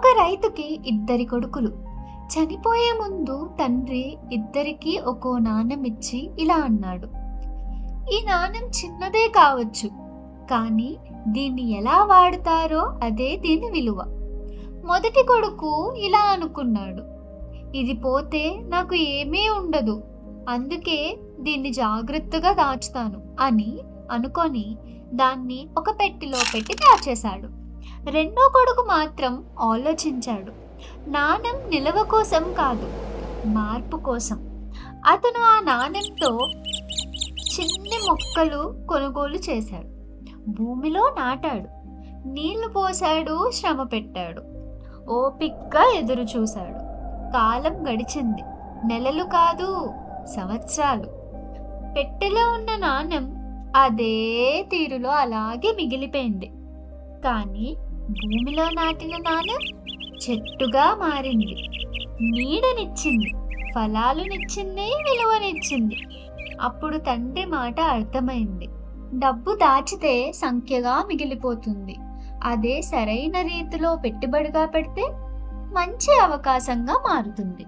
ఒక రైతుకి ఇద్దరి కొడుకులు. చనిపోయే ముందు తండ్రి ఇద్దరికీ ఒక్కో నాణెం ఇచ్చి ఇలా అన్నాడు: ఈ నాణెం చిన్నదే కావచ్చు, కానీ దీన్ని ఎలా వాడతారో అదే దీని విలువ. మొదటి కొడుకు ఇలా అనుకున్నాడు: ఇది పోతే నాకు ఏమీ ఉండదు, అందుకే దీన్ని జాగ్రత్తగా దాచుతాను అని అనుకొని దాన్ని ఒక పెట్టెలో పెట్టి దాచేశాడు. రెండో కొడుకు మాత్రం ఆలోచించాడు. నాణెం నిలవ కోసం కాదు, మార్పు కోసం. అతను ఆ నాణెంతో చిన్ని మొక్కలు కొనుగోలు చేశాడు, భూమిలో నాటాడు, నీళ్లు పోశాడు, శ్రమ పెట్టాడు, ఓపిగ్గా ఎదురు చూశాడు. కాలం గడిచింది. నెలలు కాదు, సంవత్సరాలు. పెట్టెలో ఉన్న నాణెం అదే తీరులో అలాగే మిగిలిపోయింది. కానీ భూమిలో నాటిన నాణెం చెట్టుగా మారింది, నీడనిచ్చింది, ఫలాలునిచ్చింది, విలువనిచ్చింది. అప్పుడు తండ్రి మాట అర్థమైంది. డబ్బు దాచితే సంఖ్యగా మిగిలిపోతుంది, అదే సరైన రీతిలో పెట్టుబడిగా పెడితే మంచి అవకాశంగా మారుతుంది.